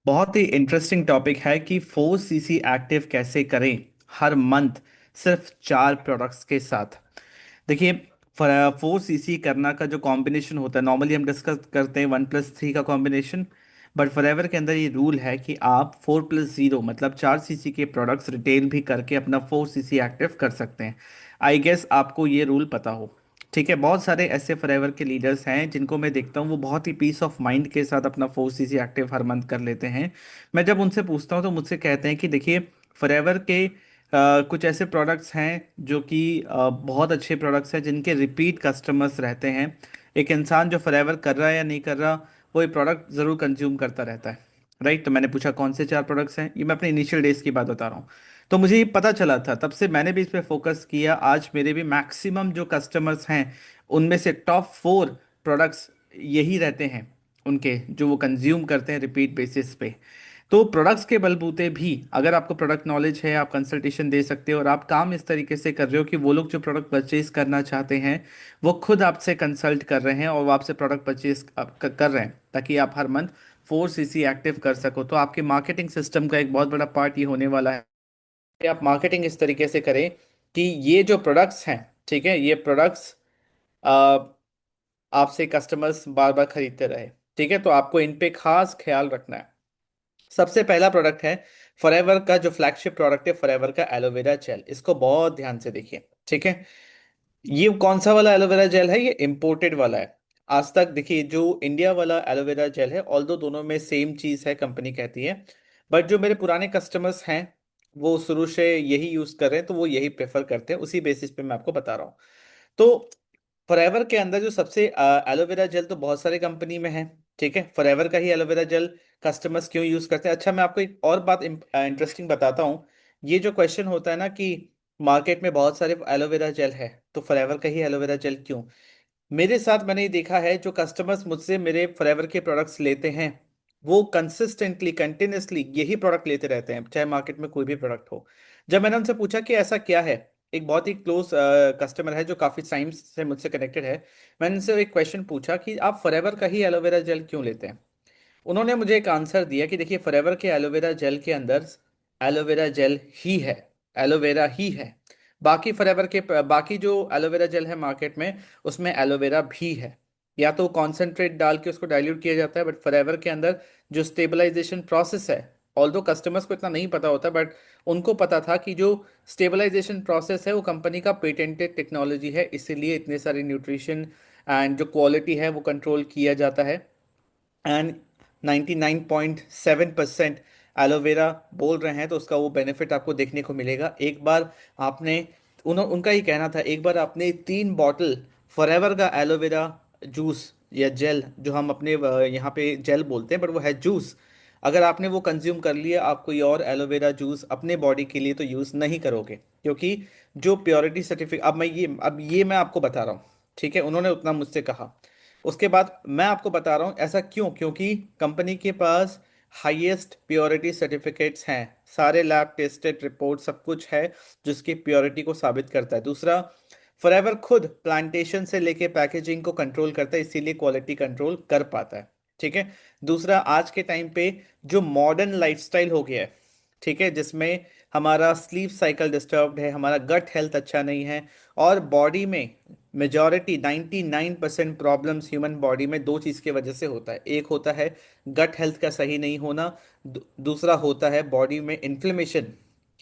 बहुत ही interesting topic है कि 4 सीसी एक्टिव कैसे करें हर मंथ सिर्फ 4 प्रोडक्ट्स के साथ। देखिए, 4 सीसी करना का जो कॉम्बिनेशन होता है, नॉर्मली हम डिस्कस करते हैं 1+3 का कॉम्बिनेशन। बट फॉरएवर के अंदर ये रूल है कि आप 4+0 मतलब 4 सीसी के प्रोडक्ट्स रिटेल भी करके अपना 4 सीसी एक्टिव कर सकते हैं। आई गेस आपको ये रूल पता हो। ठीक है, बहुत सारे ऐसे फॉरएवर के लीडर्स हैं जिनको मैं देखता हूँ वो बहुत ही पीस ऑफ माइंड के साथ अपना 4 सीसी एक्टिव हर मंथ कर लेते हैं। मैं जब उनसे पूछता हूँ तो मुझसे कहते हैं कि देखिए, फॉरएवर के कुछ ऐसे प्रोडक्ट्स हैं जो कि बहुत अच्छे प्रोडक्ट्स हैं जिनके रिपीट कस्टमर्स रहते हैं। एक इंसान जो फॉरएवर कर रहा है या नहीं कर रहा, वो ये प्रोडक्ट ज़रूर कंज्यूम करता रहता है। राइट, तो मैंने पूछा कौन से 4 प्रोडक्ट्स हैं, ये मैं अपने इनिशियल डेज की बात बता रहा हूँ। तो मुझे ये पता चला था, तब से मैंने भी इस पे फोकस किया। आज मेरे भी मैक्सिमम जो कस्टमर्स हैं उनमें से टॉप 4 प्रोडक्ट्स यही रहते हैं उनके, जो वो कंज्यूम करते हैं रिपीट बेसिस पे। तो प्रोडक्ट्स के बलबूते भी अगर आपको प्रोडक्ट नॉलेज है, आप कंसल्टेशन दे सकते हो और आप काम इस तरीके से कर रहे हो कि वो लोग जो प्रोडक्ट परचेज करना चाहते हैं वो खुद आपसे कंसल्ट कर रहे हैं और वो आपसे प्रोडक्ट परचेज कर रहे हैं, ताकि आप हर मंथ 4 सीसी एक्टिव कर सको। तो आपके मार्केटिंग सिस्टम का एक बहुत बड़ा पार्ट ये होने वाला है कि आप मार्केटिंग इस तरीके से करें कि ये जो प्रोडक्ट्स हैं, ठीक है, ये प्रोडक्ट्स आपसे कस्टमर्स बार बार खरीदते रहे। ठीक है, तो आपको इन पे खास ख्याल रखना है। सबसे पहला प्रोडक्ट है फॉरएवर का, जो फ्लैगशिप प्रोडक्ट है फॉरएवर का एलोवेरा जेल। इसको बहुत ध्यान से देखिए। ठीक है, ये कौन सा वाला एलोवेरा जेल है? ये इंपोर्टेड वाला है। आज तक देखिए, जो इंडिया वाला एलोवेरा जेल है, ऑल्दो दोनों में सेम चीज है, कंपनी कहती है, बट जो मेरे पुराने कस्टमर्स हैं वो शुरू से यही यूज कर रहे हैं, तो वो यही प्रेफर करते हैं। उसी बेसिस पे मैं आपको बता रहा हूँ। तो फॉरएवर के अंदर जो सबसे एलोवेरा जेल तो बहुत सारे कंपनी में है। ठीक है, फॉरएवर का ही एलोवेरा जेल कस्टमर्स क्यों यूज करते हैं? अच्छा, मैं आपको एक और बात इंटरेस्टिंग बताता हूँ। ये जो क्वेश्चन होता है ना कि मार्केट में बहुत सारे एलोवेरा जेल है तो फॉरएवर का ही एलोवेरा जेल क्यों, मेरे साथ मैंने ये देखा है, जो कस्टमर्स मुझसे मेरे फॉरएवर के प्रोडक्ट्स लेते हैं वो कंसिस्टेंटली कंटिन्यूसली यही प्रोडक्ट लेते रहते हैं, चाहे मार्केट में कोई भी प्रोडक्ट हो। जब मैंने उनसे पूछा कि ऐसा क्या है, एक बहुत ही क्लोज कस्टमर है जो काफी टाइम से मुझसे कनेक्टेड है, मैंने उनसे एक क्वेश्चन पूछा कि आप फॉरएवर का ही एलोवेरा जेल क्यों लेते हैं। उन्होंने मुझे एक आंसर दिया कि देखिए, फॉरएवर के एलोवेरा जेल के अंदर एलोवेरा जेल ही है, एलोवेरा ही है। बाकी फॉरएवर के बाकी जो एलोवेरा जेल है मार्केट में, उसमें एलोवेरा भी है, या तो कॉन्सेंट्रेट डाल के उसको डाइल्यूट किया जाता है। बट फॉरएवर के अंदर जो स्टेबलाइजेशन प्रोसेस है, ऑल्दो कस्टमर्स को इतना नहीं पता होता, बट उनको पता था कि जो स्टेबलाइजेशन प्रोसेस है वो कंपनी का पेटेंटेड टेक्नोलॉजी है, इसीलिए इतने सारे न्यूट्रिशन एंड जो क्वालिटी है वो कंट्रोल किया जाता है। एंड 99.7% एलोवेरा बोल रहे हैं, तो उसका वो बेनिफिट आपको देखने को मिलेगा। एक बार आपने, उनका ही कहना था, एक बार आपने 3 बॉटल फॉरएवर का एलोवेरा जूस या जेल, जो हम अपने यहाँ पे जेल बोलते हैं बट वो है जूस, अगर आपने वो कंज्यूम कर लिया, आप कोई और एलोवेरा जूस अपने बॉडी के लिए तो यूज़ नहीं करोगे, क्योंकि जो प्योरिटी सर्टिफिकेट, अब ये मैं आपको बता रहा हूँ। ठीक है, उन्होंने उतना मुझसे कहा। उसके बाद मैं आपको बता रहा हूँ ऐसा क्यों, क्योंकि कंपनी के पास हाईएस्ट प्योरिटी सर्टिफिकेट्स हैं, सारे लैब टेस्टेड रिपोर्ट सब कुछ है जिसकी प्योरिटी को साबित करता है। दूसरा, फॉरएवर खुद प्लांटेशन से लेके पैकेजिंग को कंट्रोल करता है, इसीलिए क्वालिटी कंट्रोल कर पाता है। ठीक है। दूसरा, आज के टाइम पे जो मॉडर्न लाइफस्टाइल हो गया है, ठीक है, जिसमें हमारा स्लीप साइकिल डिस्टर्ब्ड है, हमारा गट हेल्थ अच्छा नहीं है, और बॉडी में मेजॉरिटी 99% प्रॉब्लम्स ह्यूमन बॉडी में दो चीज़ की वजह से होता है। एक होता है गट हेल्थ का सही नहीं होना, दूसरा होता है बॉडी में इन्फ्लेमेशन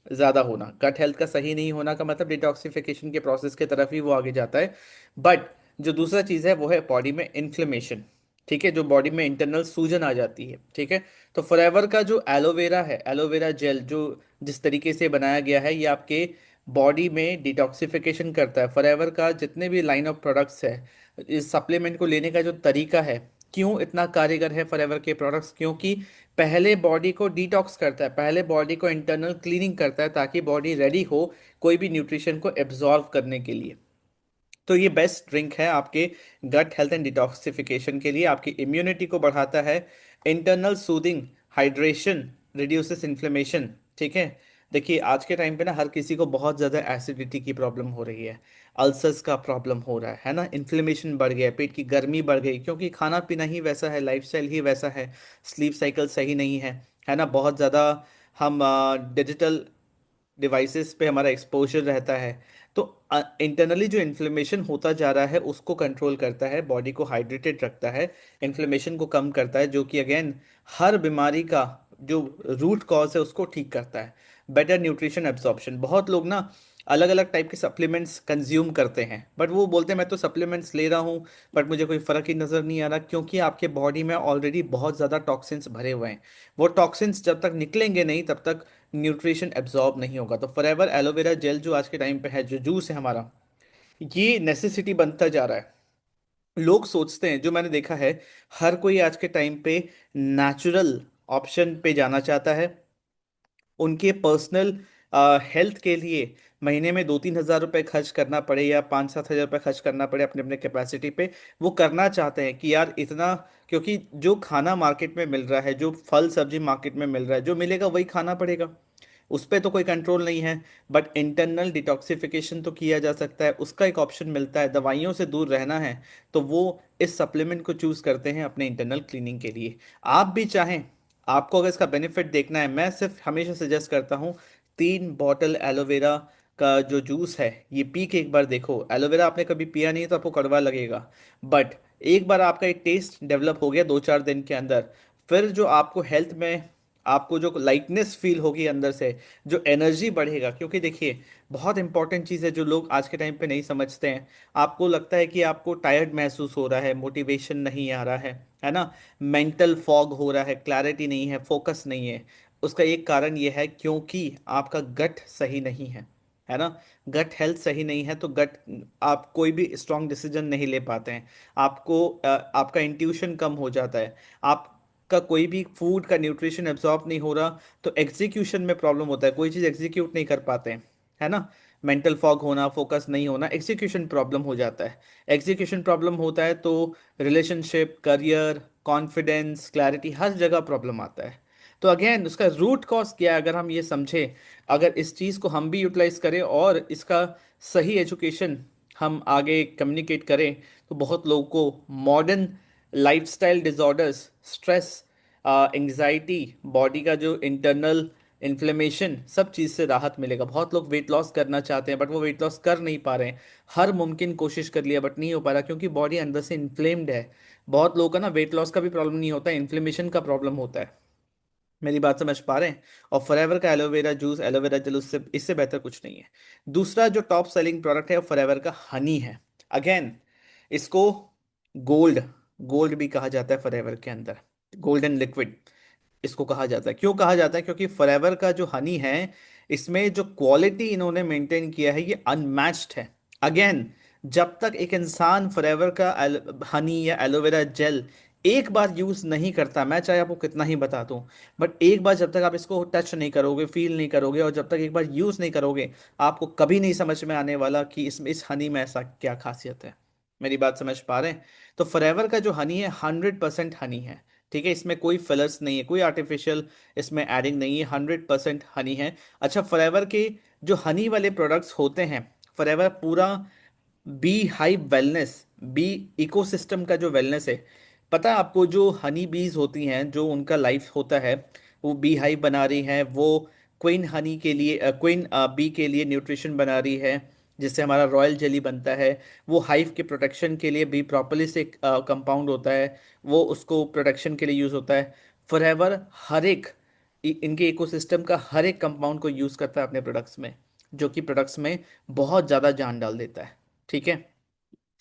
ज़्यादा होना। गट हेल्थ का सही नहीं होना का मतलब डिटॉक्सिफिकेशन के प्रोसेस की तरफ ही वो आगे जाता है। बट जो दूसरा चीज़ है वो है बॉडी में इन्फ्लेमेशन। ठीक है, जो बॉडी में इंटरनल सूजन आ जाती है। ठीक है, तो फॉरएवर का जो एलोवेरा है, एलोवेरा जेल, जो जिस तरीके से बनाया गया है, ये आपके बॉडी में डिटॉक्सिफिकेशन करता है। फॉरएवर का जितने भी लाइन ऑफ प्रोडक्ट्स है, इस सप्लीमेंट को लेने का जो तरीका है, क्यों इतना कारगर है फॉरएवर के प्रोडक्ट्स, क्योंकि पहले बॉडी को डिटॉक्स करता है, पहले बॉडी को इंटरनल क्लीनिंग करता है, ताकि बॉडी रेडी हो कोई भी न्यूट्रिशन को एब्जॉर्व करने के लिए। तो ये बेस्ट ड्रिंक है आपके गट हेल्थ एंड डिटॉक्सिफिकेशन के लिए, आपकी इम्यूनिटी को बढ़ाता है, internal soothing, hydration, reduces inflammation. ठीक है। देखिए, आज के टाइम पे ना हर किसी को बहुत ज़्यादा एसिडिटी की प्रॉब्लम हो रही है, अल्सर्स का प्रॉब्लम हो रहा है ना, इन्फ्लेमेशन बढ़ गया है, पेट की गर्मी बढ़ गई, क्योंकि खाना पीना ही वैसा है, लाइफस्टाइल ही वैसा है, स्लीप साइकिल सही नहीं है। है ना, बहुत ज़्यादा हम डिजिटल डिवाइसेस पे हमारा एक्सपोजर रहता है, तो इंटरनली जो इन्फ्लेमेशन होता जा रहा है उसको कंट्रोल करता है, बॉडी को हाइड्रेटेड रखता है, इन्फ्लेमेशन को कम करता है, जो कि अगेन हर बीमारी का जो रूट कॉज है उसको ठीक करता है। बेटर न्यूट्रिशन एब्जॉर्प्शन, बहुत लोग ना अलग अलग टाइप के सप्लीमेंट्स कंज्यूम करते हैं, बट वो बोलते हैं मैं तो सप्लीमेंट्स ले रहा हूँ बट मुझे कोई फ़र्क ही नज़र नहीं आ रहा, क्योंकि आपके बॉडी में ऑलरेडी बहुत ज़्यादा टॉक्सिन्स भरे हुए हैं। वो टॉक्सिन्स जब तक निकलेंगे नहीं तब तक न्यूट्रिशन एब्जॉर्ब नहीं होगा। तो फॉरएवर एलोवेरा जेल जो आज के टाइम पे है, जो जूस है हमारा, ये नेसेसिटी बनता जा रहा है। लोग सोचते हैं, जो मैंने देखा है, हर कोई आज के टाइम पे नेचुरल ऑप्शन पे जाना चाहता है। उनके पर्सनल हेल्थ के लिए महीने में 2-3 हज़ार रुपए खर्च करना पड़े या 5-7 हज़ार रुपए खर्च करना पड़े अपने अपने कैपेसिटी पे, वो करना चाहते हैं कि यार इतना, क्योंकि जो खाना मार्केट में मिल रहा है, जो फल सब्जी मार्केट में मिल रहा है, जो मिलेगा वही खाना पड़ेगा, उस पर तो कोई कंट्रोल नहीं है। बट इंटरनल डिटॉक्सिफिकेशन तो किया जा सकता है, उसका एक ऑप्शन मिलता है। दवाइयों से दूर रहना है तो वो इस सप्लीमेंट को चूज करते हैं अपने इंटरनल क्लीनिंग के लिए। आप भी चाहें, आपको अगर इसका बेनिफिट देखना है, मैं सिर्फ हमेशा सजेस्ट करता हूँ 3 बॉटल एलोवेरा का जो जूस है ये पी के एक बार देखो। एलोवेरा आपने कभी पिया नहीं है तो आपको कड़वा लगेगा, बट एक बार आपका एक टेस्ट डेवलप हो गया 2-4 दिन के अंदर, फिर जो आपको हेल्थ में, आपको जो लाइटनेस फील होगी अंदर से, जो एनर्जी बढ़ेगा, क्योंकि देखिए बहुत इंपॉर्टेंट चीज़ है जो लोग आज के टाइम पे नहीं समझते हैं। आपको लगता है कि आपको टायर्ड महसूस हो रहा है, मोटिवेशन नहीं आ रहा है ना, मेंटल फॉग हो रहा है, क्लैरिटी नहीं है, फोकस नहीं है। उसका एक कारण ये है क्योंकि आपका गट सही नहीं है ना। गट हेल्थ सही नहीं है तो गट, आप कोई भी स्ट्रांग डिसीजन नहीं ले पाते हैं। आपको आपका इंट्यूशन कम हो जाता है। आपका कोई भी फूड का न्यूट्रिशन एब्जॉर्ब नहीं हो रहा तो एग्जीक्यूशन में प्रॉब्लम होता है, कोई चीज़ एग्जीक्यूट नहीं कर पाते हैं, है ना। मेंटल फॉग होना, फोकस नहीं होना, एग्जीक्यूशन प्रॉब्लम हो जाता है। एग्जीक्यूशन प्रॉब्लम होता है तो रिलेशनशिप, करियर, कॉन्फिडेंस, क्लैरिटी, हर जगह प्रॉब्लम आता है। तो अगेन उसका रूट कॉज क्या है, अगर हम ये समझें, अगर इस चीज़ को हम भी यूटिलाइज करें और इसका सही एजुकेशन हम आगे कम्युनिकेट करें, तो बहुत लोगों को modern lifestyle disorders, stress, anxiety, body का जो इंटरनल इन्फ्लेमेशन, सब चीज़ से राहत मिलेगा। बहुत लोग वेट लॉस करना चाहते हैं बट वो वेट लॉस कर नहीं पा रहे हैं। हर मुमकिन कोशिश कर लिया बट नहीं हो पा रहा, क्योंकि बॉडी अंदर से इन्फ्लेम्ड है। बहुत लोगों का ना वेट लॉस का भी प्रॉब्लम नहीं होता है, इन्फ्लेमेशन का प्रॉब्लम होता है। मेरी बात समझ पा रहे हैं। और फॉरएवर का एलोवेरा जूस, एलोवेरा जेल, उससे इससे बेहतर कुछ नहीं है। दूसरा जो टॉप सेलिंग प्रोडक्ट है वो फॉरएवर का हनी है। अगेन इसको गोल्ड, गोल्ड भी कहा जाता है फॉरएवर के अंदर, गोल्डन लिक्विड इसको कहा जाता है। क्यों कहा जाता है? क्योंकि फॉरएवर का जो हनी है, इसमें जो क्वालिटी इन्होंने मेंटेन किया है ये अनमैच्ड है। अगेन, जब तक एक इंसान फॉरएवर का हनी या एलोवेरा जेल एक बार यूज नहीं करता, मैं चाहे आपको कितना ही बता दूं, बट एक बार जब तक आप इसको टच नहीं करोगे, फील नहीं करोगे, और जब तक एक बार यूज नहीं करोगे, आपको कभी नहीं समझ में आने वाला कि इसमें, इस हनी में ऐसा क्या खासियत है। मेरी बात समझ पा रहे हैं? तो फॉरएवर का जो हनी है 100% हनी है। ठीक है, इसमें कोई फिलर्स नहीं है, कोई आर्टिफिशियल इसमें एडिंग नहीं है, 100% हनी है। अच्छा, फॉरएवर के जो हनी वाले प्रोडक्ट्स होते हैं, फॉरएवर पूरा beehive wellness, bee ecosystem का जो वेलनेस है, पता है आपको, जो हनी बीज होती हैं, जो उनका लाइफ होता है, वो बी हाइव बना रही हैं, वो क्वीन हनी के लिए, क्वीन बी के लिए न्यूट्रिशन बना रही है, जिससे हमारा रॉयल जेली बनता है। वो हाइव के प्रोटेक्शन के लिए बी प्रोपोलिस एक कंपाउंड होता है, वो उसको प्रोटेक्शन के लिए यूज़ होता है। फॉरएवर हर एक इनके इकोसिस्टम का हर एक कंपाउंड को यूज़ करता है अपने प्रोडक्ट्स में, जो कि प्रोडक्ट्स में बहुत ज़्यादा जान डाल देता है। ठीक है,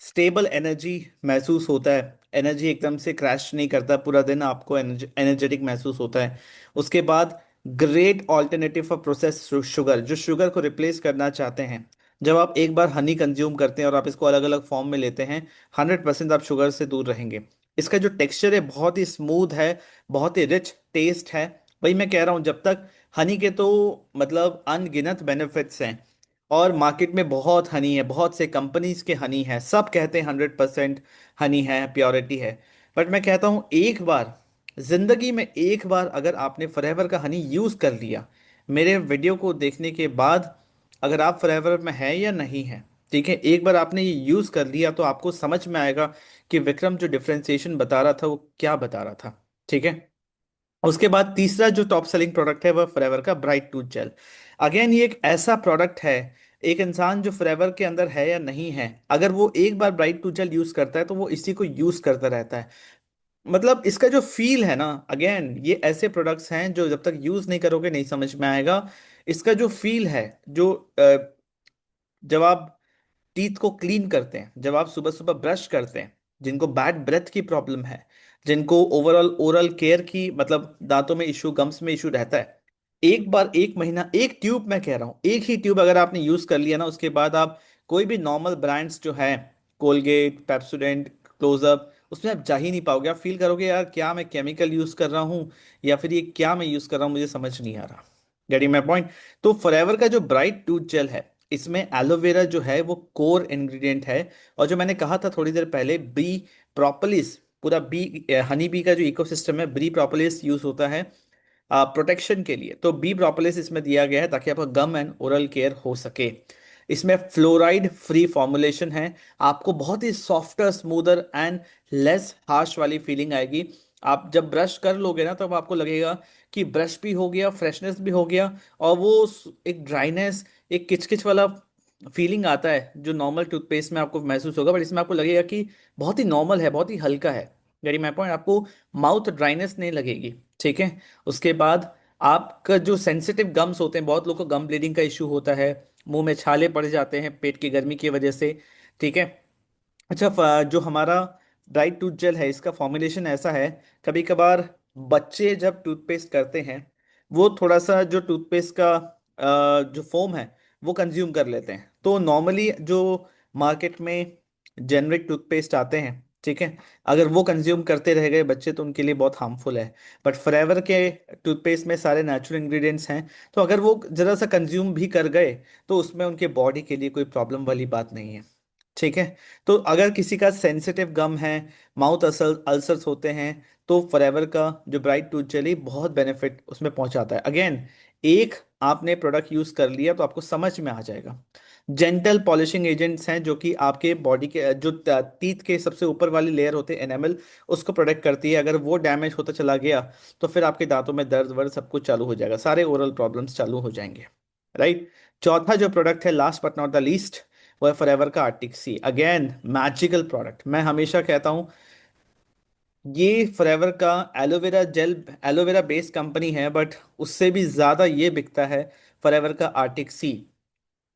स्टेबल एनर्जी महसूस होता है, एनर्जी एकदम से क्रैश नहीं करता, पूरा दिन आपको एनर्जेटिक महसूस होता है। उसके बाद great alternative for process sugar, जो शुगर को रिप्लेस करना चाहते हैं, जब आप एक बार हनी कंज्यूम करते हैं और आप इसको अलग अलग फॉर्म में लेते हैं, 100% आप शुगर से दूर रहेंगे। इसका जो टेक्सचर है बहुत ही स्मूथ है, बहुत ही रिच टेस्ट है। वही मैं कह रहा हूँ, जब तक हनी के तो मतलब अनगिनत बेनिफिट्स हैं, और मार्केट में बहुत हनी है, बहुत से कंपनीज के हनी है, सब कहते हैं 100% हनी है, प्योरिटी है। बट मैं कहता हूँ एक बार जिंदगी में, एक बार अगर आपने फॉरएवर का हनी यूज कर लिया, मेरे वीडियो को देखने के बाद, अगर आप फॉरएवर में है या नहीं है, ठीक है, एक बार आपने ये यूज कर लिया तो आपको समझ में आएगा कि विक्रम जो डिफरेंशिएशन बता रहा था वो क्या बता रहा था। ठीक है। उसके बाद तीसरा जो टॉप सेलिंग प्रोडक्ट है वह फॉरएवर का ब्राइट टूथ जेल। अगेन ये एक ऐसा प्रोडक्ट है, एक इंसान जो फॉरएवर के अंदर है या नहीं है, अगर वो एक बार ब्राइट टूथ जेल यूज करता है तो वो इसी को यूज करता रहता है। मतलब इसका जो फील है ना, अगेन ये ऐसे प्रोडक्ट्स हैं जो जब तक यूज नहीं करोगे नहीं समझ में आएगा। इसका जो फील है, जो जब आप टीथ को क्लीन करते हैं, जब आप सुबह सुबह ब्रश करते हैं, जिनको बैड ब्रेथ की प्रॉब्लम है, जिनको ओवरऑल ओरल केयर की मतलब दांतों में इशू, गम्स में इशू रहता है, एक बार एक महीना एक ट्यूब, मैं कह रहा हूँ एक ही ट्यूब अगर आपने यूज कर लिया ना, उसके बाद आप कोई भी नॉर्मल ब्रांड्स जो है, कोलगेट, पेप्सोडेंट, क्लोजअप, उसमें आप जा ही नहीं पाओगे। आप फील करोगे यार क्या मैं केमिकल यूज कर रहा हूँ, या फिर ये क्या मैं यूज कर रहा हूँ, मुझे समझ नहीं आ रहा। Getting my point. तो फॉरएवर का जो ब्राइट टूथ जेल है, इसमें एलोवेरा जो है वो कोर इंग्रेडिएंट है। और जो मैंने कहा था थोड़ी देर पहले, बी प्रोपोलिस, पूरा बी हनी बी का जो इकोसिस्टम है, बी प्रोपोलिस यूज होता है प्रोटेक्शन के लिए। तो बी प्रोपोलिस इसमें दिया गया है ताकि आपका गम एंड ओरल केयर हो सके। इसमें फ्लोराइड फ्री फॉर्मुलेशन है। आपको बहुत ही softer, smoother and less harsh वाली फीलिंग आएगी। आप जब ब्रश कर लोगे ना, तब आपको लगेगा कि ब्रश भी हो गया, फ्रेशनेस भी हो गया, और वो एक ड्राइनेस, एक किचकिच वाला फीलिंग आता है जो नॉर्मल टूथपेस्ट में आपको महसूस होगा, बट इसमें आपको लगेगा कि बहुत ही नॉर्मल है, बहुत ही हल्का है। वेरी माई पॉइंट, आपको माउथ ड्राइनेस नहीं लगेगी। ठीक है। उसके बाद आपका जो सेंसिटिव गम्स होते हैं, बहुत लोगों को गम ब्लीडिंग का इशू होता है, मुंह में छाले पड़ जाते हैं पेट की गर्मी की वजह से। ठीक है। अच्छा, जो हमारा ब्राइट टूथ जेल है, इसका फॉर्मुलेशन ऐसा है, कभी कभार बच्चे जब टूथपेस्ट करते हैं, वो थोड़ा सा जो टूथपेस्ट का जो फोम है वो कंज्यूम कर लेते हैं। तो नॉर्मली जो मार्केट में जेनरिक टूथपेस्ट आते हैं, ठीक है, अगर वो कंज्यूम करते रह गए बच्चे तो उनके लिए बहुत हार्मफुल है। बट फॉरएवर के टूथपेस्ट में सारे नेचुरल इंग्रेडिएंट्स हैं, तो अगर वो जरा सा कंज्यूम भी कर गए तो उसमें उनके बॉडी के लिए कोई प्रॉब्लम वाली बात नहीं है। ठीक है। तो अगर किसी का सेंसिटिव गम है, माउथ अल्सर्स होते हैं, तो फॉरएवर का जो ब्राइट टूथ जेली बहुत बेनिफिट उसमें पहुंचाता है। अगेन, एक आपने प्रोडक्ट यूज कर लिया तो आपको समझ में आ जाएगा। जेंटल पॉलिशिंग एजेंट्स हैं जो कि आपके बॉडी के जो टीथ के सबसे ऊपर वाली लेयर होते हैं एनामल, उसको प्रोटेक्ट करती है। अगर वो डैमेज होता चला गया तो फिर आपके दांतों में दर्द वर्द सब कुछ चालू हो जाएगा, सारे ओरल प्रॉब्लम्स चालू हो जाएंगे। राइट। चौथा जो प्रोडक्ट है, last but not the least, वो है फॉरएवर का आर्टिक सी। अगेन मैजिकल प्रोडक्ट, मैं हमेशा कहता हूँ ये फॉरएवर का aloe vera gel, aloe vera based company है, बट उससे भी ज्यादा ये बिकता है फॉरएवर का आर्टिक सी,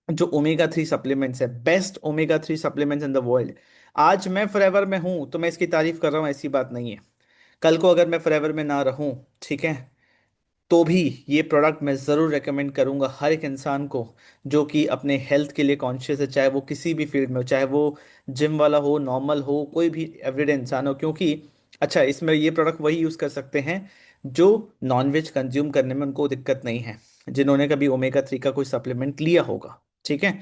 जो ओमेगा 3 सप्लीमेंट्स है, best omega 3 supplements in the world. आज मैं फॉरएवर में हूं तो मैं इसकी तारीफ कर रहा हूं, ऐसी बात नहीं है। कल को अगर मैं फॉरएवर में ना रहूं, ठीक है, तो भी ये प्रोडक्ट मैं ज़रूर रेकमेंड करूंगा हर एक इंसान को जो कि अपने हेल्थ के लिए कॉन्शियस है, चाहे वो किसी भी फील्ड में हो, चाहे वो जिम वाला हो, नॉर्मल हो, कोई भी एवरीडे इंसान हो। क्योंकि अच्छा, इसमें ये प्रोडक्ट वही यूज़ कर सकते हैं जो नॉनवेज कंज्यूम करने में उनको दिक्कत नहीं है, जिन्होंने कभी ओमेगा 3 का कोई सप्लीमेंट लिया होगा। ठीक है।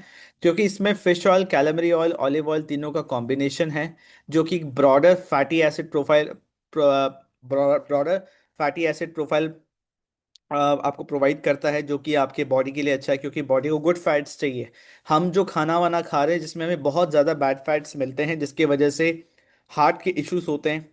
क्योंकि इसमें fish oil, calamari oil, olive oil, तीनों का कॉम्बिनेशन है, जो कि broader fatty acid profile, broader fatty acid profile आपको प्रोवाइड करता है, जो कि आपके बॉडी के लिए अच्छा है, क्योंकि बॉडी को गुड फैट्स चाहिए। हम जो खाना वाना खा रहे हैं जिसमें हमें बहुत ज़्यादा बैड फैट्स मिलते हैं, जिसकी वजह से हार्ट के इश्यूज होते हैं,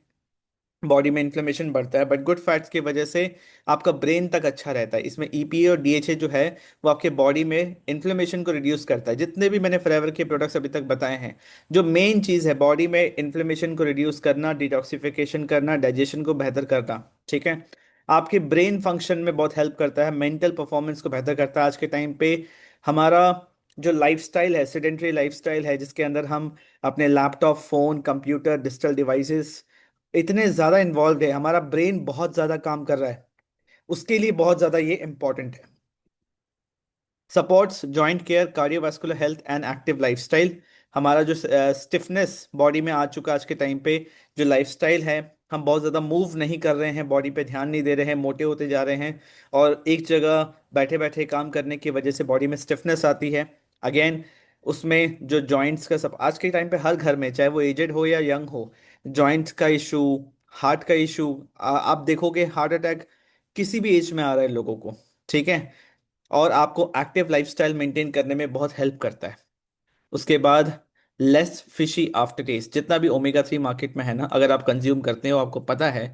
बॉडी में इन्फ्लेमेशन बढ़ता है, बट गुड फैट्स की वजह से आपका ब्रेन तक अच्छा रहता है। इसमें ईपीए और डीएचए जो है वो आपके बॉडी में इन्फ्लेमेशन को रिड्यूस करता है। जितने भी मैंने फ्लेवर के प्रोडक्ट्स अभी तक बताए हैं, जो मेन चीज़ है बॉडी में इन्फ्लेमेशन को रिड्यूस करना, डिटॉक्सिफिकेशन करना, डाइजेशन को बेहतर करना। ठीक है। आपके ब्रेन फंक्शन में बहुत हेल्प करता है, मेंटल परफॉर्मेंस को बेहतर करता है। आज के टाइम पे हमारा जो लाइफस्टाइल है, सेडेंटरी लाइफस्टाइल है, जिसके अंदर हम अपने laptop, phone, computer, digital devices इतने ज्यादा इन्वॉल्व है, हमारा ब्रेन बहुत ज्यादा काम कर रहा है, उसके लिए बहुत ज्यादा ये इंपॉर्टेंट है। Supports joint care, cardiovascular health and active lifestyle. हमारा जो स्टिफनेस बॉडी में आ चुका आज के टाइम पे, जो लाइफस्टाइल है, हम बहुत ज़्यादा मूव नहीं कर रहे हैं, बॉडी पे ध्यान नहीं दे रहे हैं, मोटे होते जा रहे हैं, और एक जगह बैठे बैठे काम करने की वजह से बॉडी में स्टिफनेस आती है। अगेन, उसमें जो जॉइंट्स का सब आज के टाइम पे हर घर में, चाहे वो एजेड हो या यंग हो, जॉइंट्स का इशू, हार्ट का इशू, आप देखोगे हार्ट अटैक किसी भी एज में आ रहा है लोगों को। ठीक है। और आपको एक्टिव लाइफस्टाइल मेंटेन करने में बहुत हेल्प करता है। उसके बाद लेस फिशी आफ्टर टेस्ट। जितना भी ओमेगा 3 मार्केट में है ना, अगर आप कंज्यूम करते हो, आपको पता है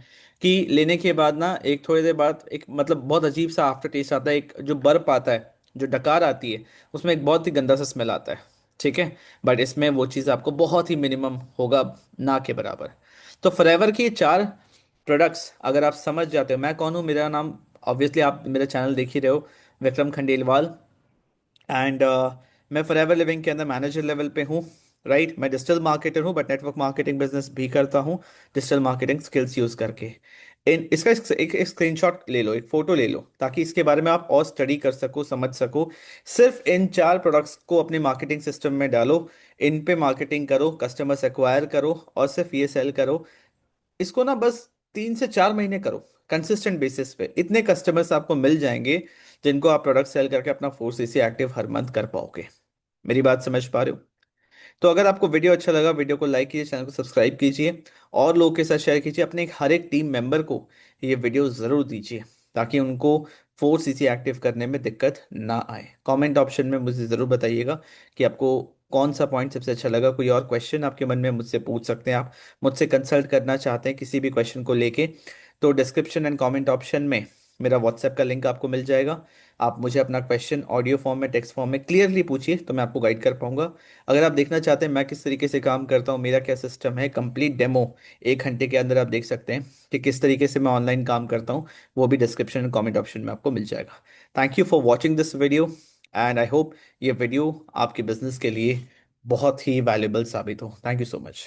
कि लेने के बाद ना एक थोड़ी देर बाद एक मतलब बहुत अजीब सा आफ्टर टेस्ट आता है, एक जो बर्फ आता है, जो डकार आती है, उसमें एक बहुत ही गंदा सा स्मेल आता है। ठीक है। बट इसमें वो चीज़ आपको बहुत ही मिनिमम होगा, ना के बराबर। तो फॉरएवर की ये चार प्रोडक्ट्स अगर आप समझ जाते हो, मैं कौन हूँ, मेरा नाम ऑब्वियसली आप मेरा चैनल देख ही रहे हो, विक्रम खंडेलवाल। एंड मैं फॉरएवर लिविंग के अंदर मैनेजर लेवल पे हूँ। राइट। मैं डिजिटल मार्केटर हूँ, बट नेटवर्क मार्केटिंग बिजनेस भी करता हूँ, डिजिटल मार्केटिंग स्किल्स यूज करके। इन इसका एक स्क्रीनशॉट ले लो, एक फोटो ले लो, ताकि इसके बारे में आप और स्टडी कर सको, समझ सको। सिर्फ इन चार प्रोडक्ट्स को अपने मार्केटिंग सिस्टम में डालो, इन पे मार्केटिंग करो, कस्टमर्स एक्वायर करो, और सिर्फ ये सेल करो। इसको ना बस 3 से 4 महीने करो कंसिस्टेंट बेसिस पे, इतने कस्टमर्स आपको मिल जाएंगे जिनको आप प्रोडक्ट सेल करके अपना 4 CC एक्टिव हर मंथ कर पाओगे। मेरी बात समझ पा रहे हो? तो अगर आपको वीडियो अच्छा लगा, वीडियो को लाइक कीजिए, चैनल को सब्सक्राइब कीजिए, और लोगों के साथ शेयर कीजिए। अपने हर एक टीम मेंबर को ये वीडियो ज़रूर दीजिए, ताकि उनको 4 CC एक्टिव करने में दिक्कत ना आए। कमेंट ऑप्शन में मुझे ज़रूर बताइएगा कि आपको कौन सा पॉइंट सबसे अच्छा लगा। कोई और क्वेश्चन आपके मन में मुझसे पूछ सकते हैं आप, मुझसे कंसल्ट करना चाहते हैं किसी भी क्वेश्चन को लेके, तो डिस्क्रिप्शन एंड कमेंट ऑप्शन में मेरा व्हाट्सएप का लिंक आपको मिल जाएगा। आप मुझे अपना क्वेश्चन ऑडियो फॉर्म में, टेक्स्ट फॉर्म में क्लियरली पूछिए, तो मैं आपको गाइड कर पाऊंगा। अगर आप देखना चाहते हैं मैं किस तरीके से काम करता हूँ, मेरा क्या सिस्टम है, कंप्लीट डेमो 1 घंटे के अंदर आप देख सकते हैं कि किस तरीके से मैं ऑनलाइन काम करता हूँ, वो भी डिस्क्रिप्शन एंड कमेंट ऑप्शन में आपको मिल जाएगा। Thank you for watching this video, and I hope ये वीडियो आपके बिजनेस के लिए बहुत ही वैल्यूबल साबित हो। Thank you so much.